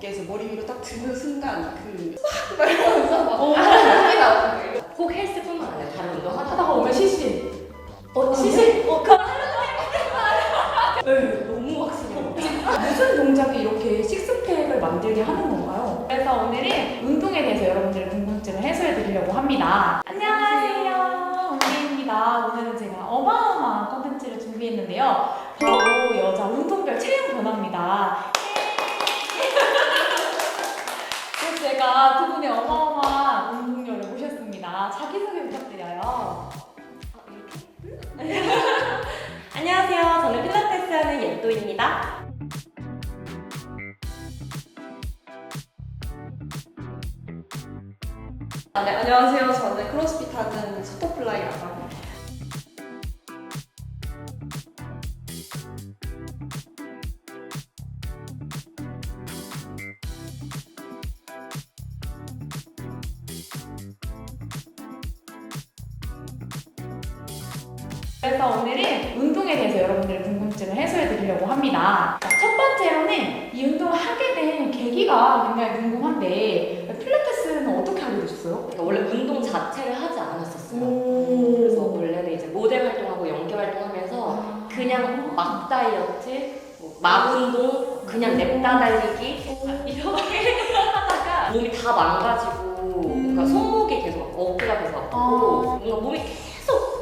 어깨에서 머리 위로 딱 드는 순간 막 이러면서 막 힘이 나오는 거예요. 꼭 헬스뿐만 아니라 다른 운동 하다가 오면 시신. 시신? 네, 너무 확실해요. 무슨 동작이 이렇게 식스팩을 만들게 하는 건가요? 그래서 오늘은 운동에 대해서 여러분들의 궁금증을 해소해 드리려고 합니다. 안녕하세요, 은비입니다. 오늘은 제가 어마어마한 콘텐츠를 준비했는데요. 바로 여자 운동별 체형 변화입니다. 그래서 제가 두 분의 어마어마한 운동녀를 모셨습니다. 자기소개 부탁드려요. 안녕하세요. 저는 필라테스 하는 예또입니다. 네, 안녕하세요. 저는 크로스핏 하는 슈퍼플라이라고 합니다. 그래서 오늘은 운동에 대해서 여러분들의 궁금증을 해소해 드리려고 합니다. 자, 첫 번째로는 이 운동을 하게 된 계기가 굉장히 궁금한데 필라테스는 어떻게 하게 되셨어요? 그러니까 원래 운동 자체를 하지 않았었어요. 그래서 원래는 이제 모델 활동하고 연기 활동하면서 그냥 막 다이어트, 막 운동, 그냥 냅다 달리기 이렇게 하다가 몸이 다 망가지고 그러니까 손목이 계속 어깨가 계속 아프고 뭔가 몸이 계속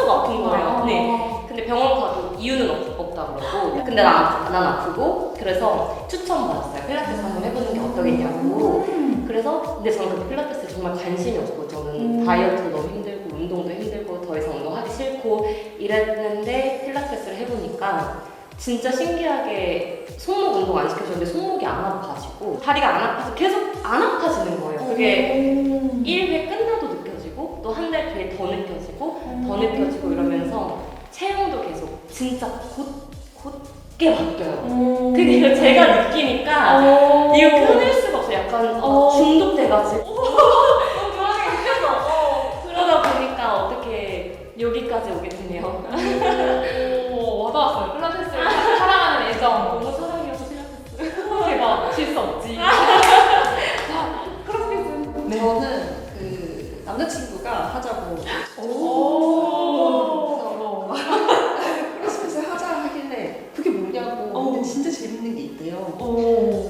아픈 거예요. 네. 근데 병원 가도 이유는 없다 그러고 근데 난 아프고 그래서 추천받았어요. 필라테스 한번 해보는 게 어떠겠냐고. 그래서 근데 저는 그때 필라테스에 정말 관심이 없고 저는 다이어트도 너무 힘들고 운동도 힘들고 더 이상 운동하기 싫고 이랬는데 필라테스를 해보니까 진짜 신기하게 손목 운동 안 시켜줬는데 손목이 안 아파지고 다리가 안 아파서 계속 안 아파지는 거예요. 그게 1회 끝나도 느껴지고 또 한 달 뒤에 더 느껴지고 더 느껴지고 이러면서 체형도 계속 진짜 곧게 바뀌어요. 그게 제가 느끼니까 이거 끊을 수가 없어요. 약간 중독돼가지고 그러다 보니까 어떻게 여기까지 오게 되네요. 와닿았어요. 필라테스를 사랑하는 애정. 너무 사랑이어서 필라테스. 대박. 질 수 없지. 크로스핏은? 네. 저는 그 남자친구가 하자고 크로스핏을 하자 하길래 그게 뭐냐고 근데 진짜 재밌는 게 있대요.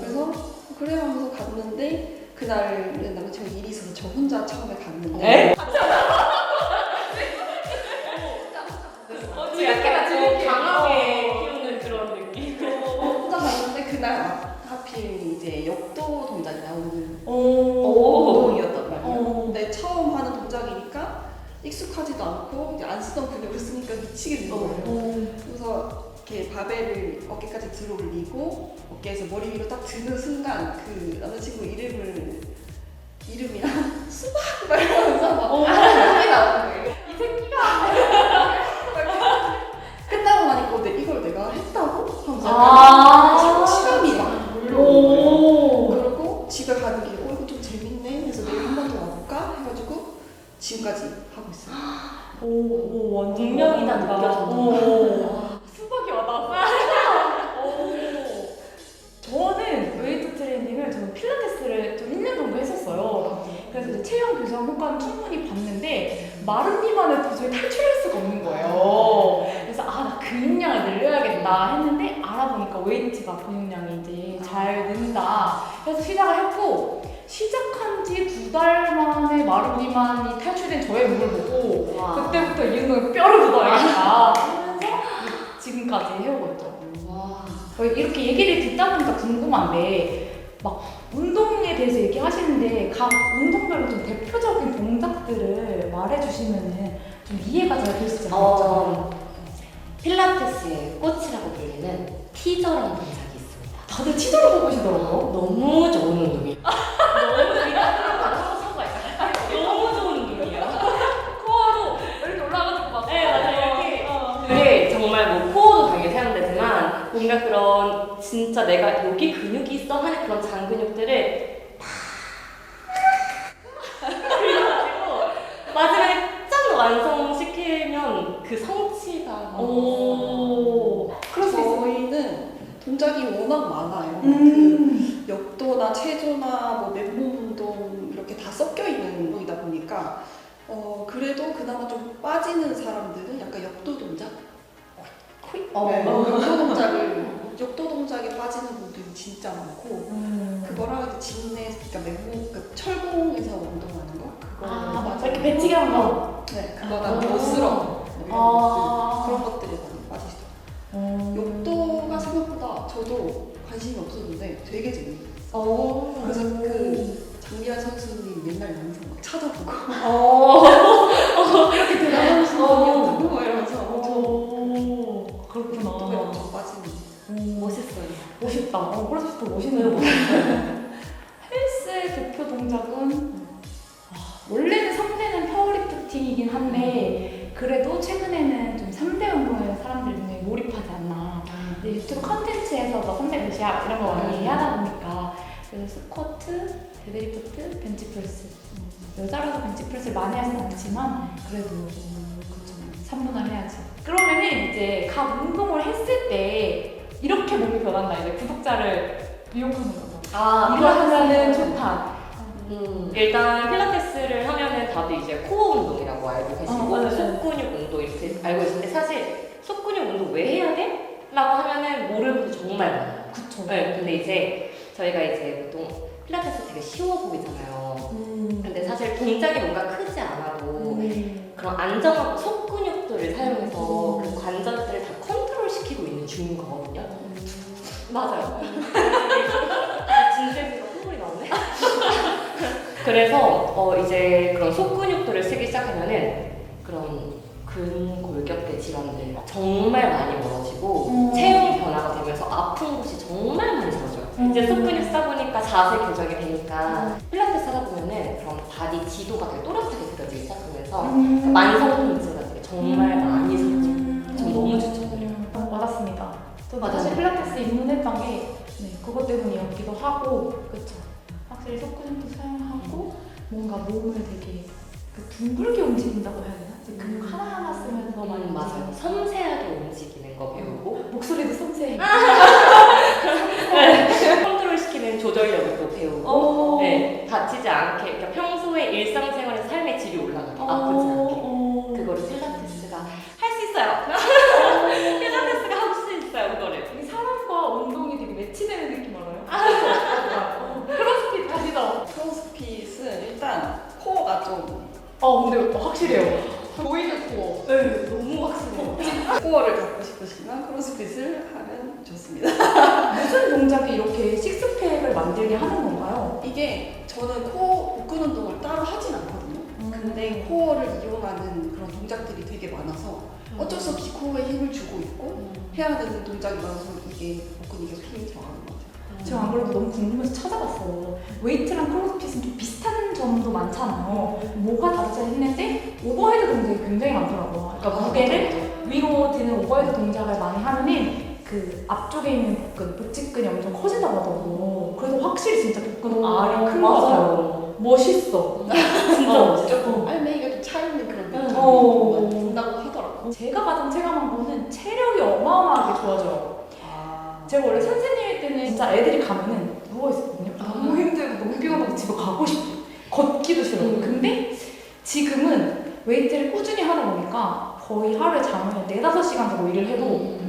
그래서 그래 하면서 갔는데 그날은 남자친구 일이 있어서 저 혼자 처음에 갔는데 지금 강하게 키우는 그런 느낌. 혼자 갔는데 그날 하필 이제 역도 동작이 나오는 오. 운동이었단 말이에요. 근데 처음 하는 동작이니까 익숙하지도 않고 이제 안 쓰던 근육을 쓰니까 미치겠는 거예요. 그래서 이렇게 바벨을 어깨까지 들어 올리고 어깨에서 머리 위로 딱 드는 순간 그 남자친구 이름이랑 수박 막 이러면서 막 힘이 나오는 거예요. 이 새끼가. 끝나고 나니까 근데 이걸 내가 했다고? 하면서 실감이 막 몰려오는 거예요. 그리고 집에 가는 길에 이거 좀 재밌네 해서 내일 한 번 더 와볼까? 해가지고 지금까지 하고 있어요. 오, 완전 운명이다 와닿는다. 느껴졌는데. 수박이 와닿았어. 저는 웨이트 트레이닝을 저는 필라테스를 좀 1년 정도 했었어요. 그래서 이제 체형 교정 효과는 충분히 봤는데 마른 비만을 도저히 탈출할 수가 없는 거예요. 그래서 나 근육량을 늘려야겠다 했는데 알아보니까 웨이트가 근육량이 이제 잘 는다. 그래서 시작을 했고 시작한 지 2달 만에 마른 비만이 탈출된 저의 몸을 보고 그때부터 이 운동에 뼈를 묻어야겠다 하면서 지금까지 해오고 있죠. 이렇게 얘기를 듣다 보니까 궁금한데 막 운동에 대해서 얘기하시는데 각 운동별로 좀 대표적인 동작들을 말해주시면 좀 이해가 잘 될 수 있잖아요. 필라테스의 꽃이라고 불리는 티저라는 동작이 있습니다. 다들 치도를 뽑으시더라고요. 너무 좋은 운동이에요. 너무 좋은 운동이에요. 코어로 이렇게 올라가는 거 네, 맞아요. 이렇게. 그게 정말 뭐 코어도 당연히 사용되지만 뭔가 그런 진짜 내가 여기 근육이 있어 하는 그런 장 근육들을 다 그래가지고 마지막에 짠 완성시키면 그 성취감. 그래서 저희는 동작이 워낙 많아요. 그 역도나 체조나 뭐 맨몸 운동 이렇게 다 섞여 있는 운동이다 보니까 그래도 그나마 좀 빠지는 사람들은 약간 역도 동작? 네, 역도 동작에 빠지는 분들이 진짜 많고 그거랑 이제 진내 그러니까 맨몸 그러니까 철봉에서 운동하는 거 그거 맞아. 이렇게 배치기 하는 거. 네 그거랑 머스업 그런 것들이 많이 빠지시더라고요. 욕도가 생각보다 저도 관심이 없었는데 되게 재밌어요. 그래서 그 장미란 선수님 맨날 영상 막 찾아보고 이렇게 대단한 선수님이었다고 막 이러면서 그렇구나. 욕도에 엄청 빠지는 멋있어요. 멋있다. 크로스핏 멋있네요. 헬스 대표 동작은 원래는 3대는 파워리프팅이긴 한데 그래도 최근에는 좀 3대 운동에 사람들이 굉장히 몰입하지 않나. 근데 유튜브 컨텐츠에서 뭐 3대 몇이야 이런 거 많이 하다 보니까 그래서 스쿼트, 데드리프트, 벤치프레스 여자라서 벤치프레스를 많이 하진 않지만 그래도 3분할 해야지. 그러면은 이제 각 운동을 했을 때 이렇게 몸이 변한다. 이제 구독자를 미용하는 거죠. 이거 하면은 좋다. 일단 필라테스를 하면은 다들 이제 코어 운동이라고 알고 계시고 맞아요. 속근육 운동 이렇게 알고 계시는데 사실 속근육 운동 왜 해야 돼? 라고 하면은 모르는 분들 정말 많아요. 그쵸. 네, 근데 이제 저희가 이제 보통 필라테스 되게 쉬워 보이잖아요. 근데 사실 동작이 뭔가 크지 않아도 그런 안정하고 속근육들을 사용해서 그 관절들을 다 컨트롤 시키고 있는 중인 거거든요. 맞아요. 진심으로 콧물이 나오네. 그래서 이제 그런 속근육들을 쓰기 시작하면은 그런 근골격계 질환들 정말 많이 멀어지고 체형 변화가 되면서 아픈 곳이 정말 많이 적어져요. 이제 속근육 쓰다 보니까 자세 교정이 되니까 필라테스 하다 보면은 그런 바디 지도가 되게 또렷하게 그려지기 시작하면서 만성 통증 같은 게 정말 많이 사라져요. 전 너무 추천드려요. 맞았습니다. 저 맞아요. 사실 필라테스 입문했던 게 그것 때문이었기도 하고 그쵸. 확실히 속근육도 사용하고 뭔가 몸을 되게 그 둥글게 움직인다고 해야 되나? 근육 하나하나 쓰면서 많이 맞아요. 섬세하게 움직이는 거 배우고 목소리도 섬세해. 컨트롤 시키는 조절력도 배우고 네, 다치지 않게 그러니까 평소에 일상생활에서 삶의 질이 올라가게 아프지 않게 그거를 필라테스가 할 수 있어요. 필라테스가 할 수 있어요 그거를. 이 사람과 운동이 되게 매치되는 느낌 알아요? 크로스핏 하시죠? 크로스핏은 일단 코어가 좀 근데 확실해요. 보이는 코어. 네, 너무 확실해요. 코어를 갖고 싶으시면 크로스핏을 하면 좋습니다. 무슨 동작이 이렇게 식스팩을 만들게 하는 건가요? 이게 저는 코어 복근 운동을 따로 하진 않거든요. 근데 코어를 이용하는 그런 동작들이 되게 많아서 어쩔 수 없이 코어에 힘을 주고 있고 해야 되는 동작이 많아서 이게 복근이 계속 힘이 들어가는 것 같아요. 제가 안 그래도 너무 궁금해서 찾아봤어요. 웨이트랑 크로스핏은 좀 비슷한 점도 많잖아요. 뭐가 다르지 했는데 오버헤드 동작이 굉장히 많더라고요. 그러니까 무게를 위로 드는 오버헤드 동작을 많이 하면은 그 앞쪽에 있는 복근, 복직근이 엄청 커진다고 하더라고요. 그래서 확실히 진짜 복근 알이 큰 것 같아요. 멋있어. 진짜 멋있죠. 조금 알맹이가 좀 차있는 그런 느낌이 든다고 하더라고요. 제가 가장 체감한 거는 체력이 어마어마하게 좋아져요. 제가 원래 선생님일 때는 진짜 애들이 가면은 누워있었거든요. 너무 힘들고 너무 피곤하고 집에 가고 싶어. 걷기도 싫어요. 근데 지금은 웨이트를 꾸준히 하다 보니까 거의 하루에 잠을 4-5시간 자고 일을 해도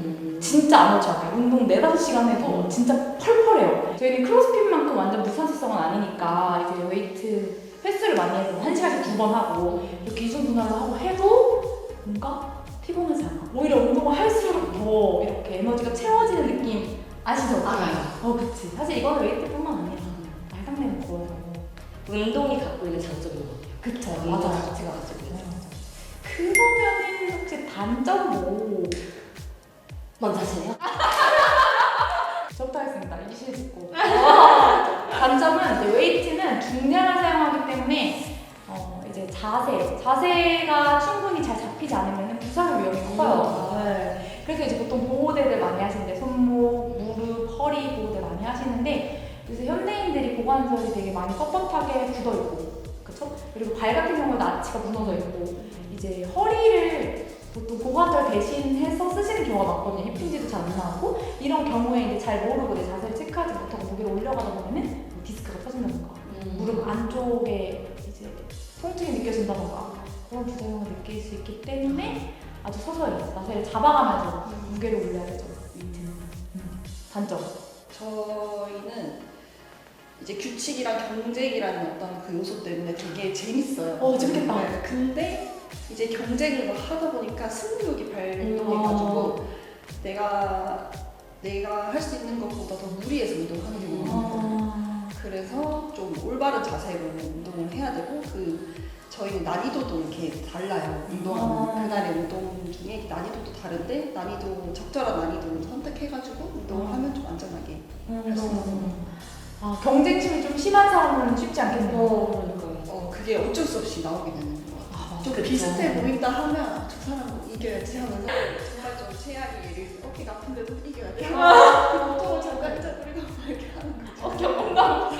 진짜 아무렇지 않아요. 운동 4-5시간 해도 진짜 펄펄해요. 저희는 크로스핏만큼 완전 무산소성은 아니니까 이제 웨이트 횟수를 많이 해서 1시간씩 2번 하고 이렇게 이중분할로 하고 해도 뭔가 피곤하지 않아. 오히려 운동을 할수록 더 이렇게 에너지가 채워지는 느낌 아시죠? 알아요. 그치. 사실 이거는 웨이트뿐만 아니라 말상되는 거예요. 운동이 갖고 있는 장점인 것 같아요. 그쵸. 운동 맞아요. 자체가 가지고 있는 장점. 그러면은 혹시 단점 뭐? 먼저 하세요. 저부터 하겠습니다. 이기실 듣고. 단점은 이제 웨이트는 중량을 사용하기 때문에 이제 자세가 충분히 잘 잡히지 않으면 부상의 위험이 커요. 네. 그래서 이제 보통 보호대들 많이 하시는데 손목, 무릎, 허리 보호대 많이 하시는데 요새 현대인들이 고관절이 되게 많이 뻣뻣하게 굳어 있고, 그렇죠? 그리고 발 같은 경우는 아치가 무너져 있고 이제 허리를 보통 고관절 대신해서 쓰시는 경우가 많거든요. 힙힌지도 잘 안 나오고 이런 경우에 이제 잘 모르고 내 자세를 체크하지 못하고 무게를 올려가다 보면은 디스크 안쪽에 이제 통증이 느껴진다던가 그런 부작용을 느낄 수 있기 때문에 아주 서서히 자세를 잡아가면서 무게를 올려야 되죠. 위트는. 단점. 저희는 이제 규칙이랑 경쟁이라는 어떤 그 요소 때문에 되게 재밌어요. 재밌겠다. 네, 근데 이제 경쟁을 막 하다 보니까 승부욕이 발동해가지고 내가 할 수 있는 것보다 더 무리해서 운동하는 경우가 많거든요. 그래서 좀 올바른 자세로 운동을 해야 되고 저희는 난이도도 이렇게 달라요. 운동하는 그날의 운동 중에 난이도도 다른데 적절한 난이도를 선택해가지고 운동을 하면 좀 안전하게 할 수 있어요. 경쟁심이 좀 심한 사람은 쉽지 않겠네요. 그러니까요. 그게 어쩔 수 없이 나오게 되는 것 같아요. 좀 그쵸. 비슷해 보인다 하면 저 사람은 이겨야지 하면서 정말 좀 최악의 예를 들어 어깨가 아픈데도 이겨야 돼. 보통은 잠깐 ጨ뿌리고 막 이렇게 하는 거죠. 뭔가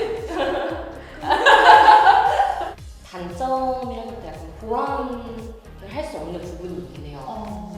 단점이라는 것도 약간 보완을 할 수 없는 부분이 있긴 해요.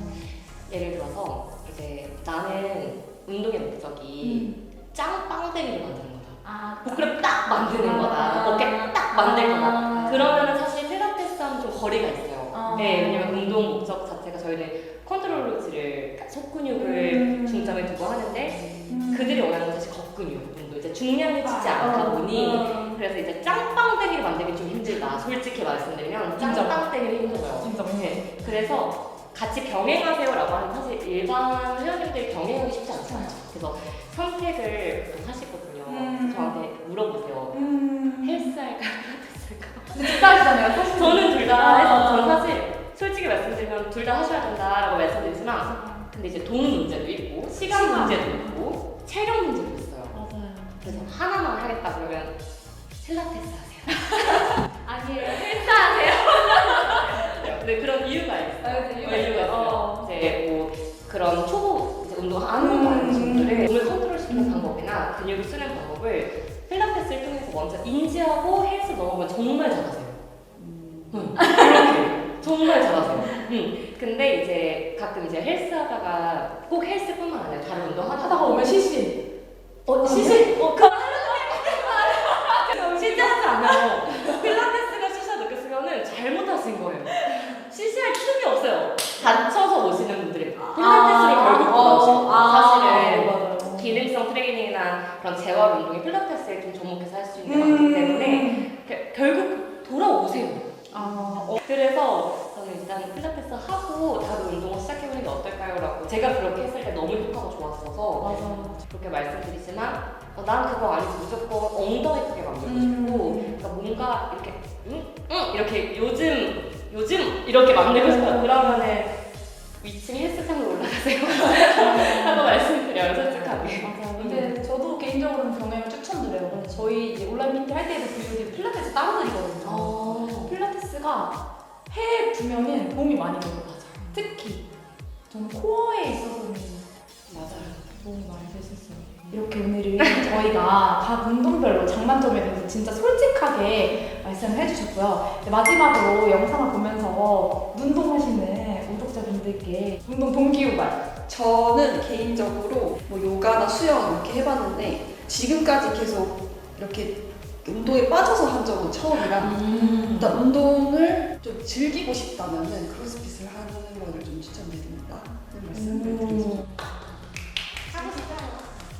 예를 들어서 이제 나는 운동의 목적이 짱빵대기를 만드는 거다. 복근을 딱 만드는 거다. 어깨 딱 만들 거다. 그러면은 사실 필라테스하면 좀 거리가 있어요. 네, 왜냐면 운동 목적 자체가 저희는 컨트롤 루즈를 속근육을 중점에 두고 하는데 그들이 원하는 사실 겉근육 운동 이제 중량을 치지 않다 보니 그래서 이제 짱빵대기를 만들기 좀 힘들다. 솔직히 말씀드리면 짱빵대기는 힘들어요. 진짜 네. 그래서 같이 병행하세요라고 하는 사실 일반 회원님들이 병행하기 쉽지 않잖아요. 그래서 선택을 보통 하시거든요. 저한테 물어보세요. 헬스 할까? 필라테스 할까? 둘 다 하시잖아요. 사실. 저는 둘 다 해서 저는 사실 솔직히 말씀드리면 둘 다 하셔야 된다라고 말씀드리지만 근데 이제 돈 문제도 있고 시간 문제도 있고 체력 문제도 있어요. 맞아요. 그래서 하나만 하겠다 그러면 필라테스 하세요. 아니에요. 헬스 하세요. 네, 그런 이유가 있어요. 이유가 이유가 있어요. 이제 뭐 그런 초보 이제 운동 아무것도 안 하신 분들은 몸을 컨트롤시키는 방법이나 근육을 쓰는 방법을 필라테스를 통해서 먼저 인지하고 헬스 넘어가면 정말 잘하세요. 그렇게 정말 잘하세요. 근데 이제 가끔 이제 헬스 하다가 꼭 헬스뿐만 아니라 다른 운동 하다가 오면 시시. 시시? 실제 하지 않아요. 필라테스가 시시가 느꼈으면은 잘못하신 거예요. 시시할 틈이 없어요. 다쳐서 오시는 분들이 필라테스를 결국 보시고 사실은 기능성 트레이닝이나 그런 재활 운동이 필라테스에 좀 접목해서 할 수 있는 게 많기 때문에 결국 돌아오세요. 그래서 저는 일단 필라테스 하고 다른 운동을 시작해보는 게 어떨까요? 라고 제가 그렇게 했을 때 너무 효과가 좋았어서 그렇게 말씀드리지만 난 그거 아니고 무조건 엉덩이 크게 만들고 싶고 그러니까 뭔가 이렇게 이렇게 요즘 이렇게 만들고 싶어요. 그러면은 위층 헬스장으로 올라가세요. 하고 말씀드려요, 솔직하게. 맞아요. 근데 저도 개인적으로는 병행을 추천드려요. 저희 이제 온라인 PT 할 때도 교육이 필라테스 따로 드리거든요. 필라테스가 해에 두면은 도움이 많이 돼요. 특히 저는 코어에 있어서는 도움이 많이 될 수 있어요. 이렇게 오늘은 저희가 각 운동별로 장단점에 대해서 진짜 솔직하게 말씀을 해주셨고요. 마지막으로 영상을 보면서 운동하시는 구독자분들께 운동 동기유발. 저는 개인적으로 뭐 요가나 수영 이렇게 해봤는데 지금까지 계속 이렇게 운동에 빠져서 한 적은 처음이라 일단 운동을 좀 즐기고 싶다면은 크로스핏을 하는 거를 좀 추천드립니다. 말씀드리겠습니다.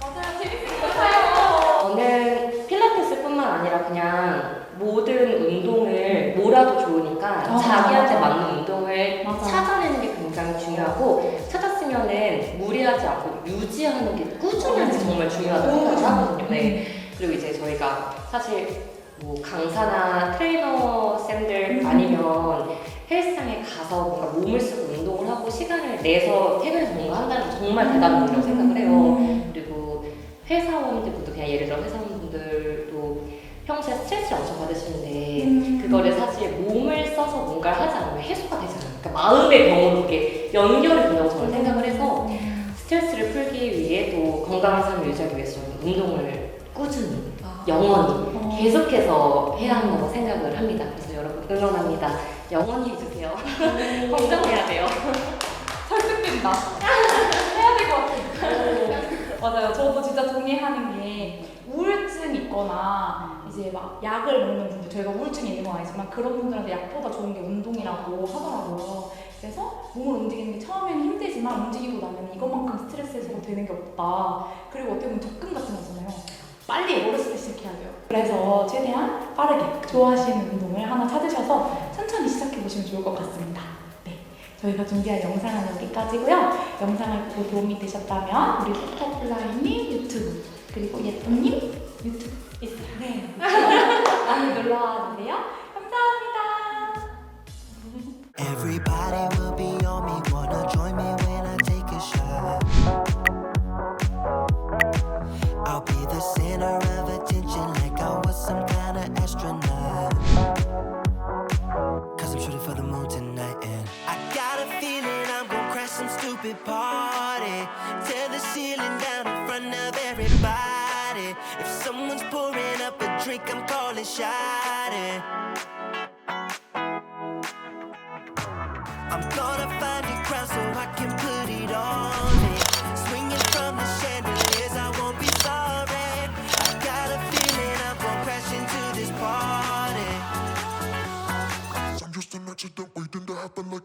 맞아요. 재밌어요. 저는 필라테스뿐만 아니라 그냥 모든 운동을 뭐라도 좋으니까 자기한테 맞는 운동을 찾아내는 게 굉장히 중요하고 찾았으면은 무리하지 않고 유지하는 게 꾸준히 하는 게 정말 중요하다고 생각을 하거든요. 네. 그리고 이제 저희가 사실 뭐 강사나 트레이너 쌤들 아니면 헬스장에 가서 뭔가 몸을 쓰고 운동을 하고 시간을 내서 퇴근해서 뭔가 한다는 게 정말 대단한 일이라고 생각을 해요. 그리고 회사원들도 그냥 예를 들어 회사원분들도 평소에 스트레스를 엄청 받으시는데 그거를 사실 몸을 써서 뭔가를 하지 않으면 해소가 되잖아요. 그러니까 마음의 병으로 그게 연결이 된다고 저는 생각을 해서 스트레스를 풀기 위해 또 건강한 삶을 유지하기 위해서 운동을 꾸준히 영원히 계속해서 해야 한다고 생각을 합니다. 그래서 여러분 응원합니다. 영원히 해주세요. 건강해야 돼요. 설득된다. 해야 될 것 같아요. 맞아요. 저도 진짜 동의하는 게 우울증 우울증이 있거나 이제 막 약을 먹는 분들, 저희가 우울증이 있는 건 아니지만 그런 분들한테 약보다 좋은 게 운동이라고 하더라고요. 그래서 몸을 움직이는 게 처음에는 힘들지만 움직이고 나면 이것만큼 스트레스 해소가 되는 게 없다. 그리고 어떻게 보면 접근 같은 거잖아요. 빨리 어렸을 때 시작해야 돼요. 그래서 최대한 빠르게 좋아하시는 운동을 하나 찾으셔서 천천히 시작해 보시면 좋을 것 같습니다. 네, 저희가 준비한 영상은 여기까지고요. 영상을 보고 도움이 되셨다면 우리 버터플라이님 유튜브 그리고 예쁨님 유튜브 있어요. 네, 많이 놀러와 주세요. 감사합니다. Everybody will be on me, wanna join me when I take a shot. I'll be the center of attention like I was some kind of astronaut. Cause I'm shooting for the moon tonight and I got a feeling I'm gonna crash some stupid party. Tear the ceiling down in front of everybody. If someone's pouring up a drink, I'm calling shawty. I'm gonna find a crowd so I can put it on me. Swinging from the chandeliers, I won't be sorry. I got a feeling I'm gonna crash into this party. I'm just an accident waiting to happen like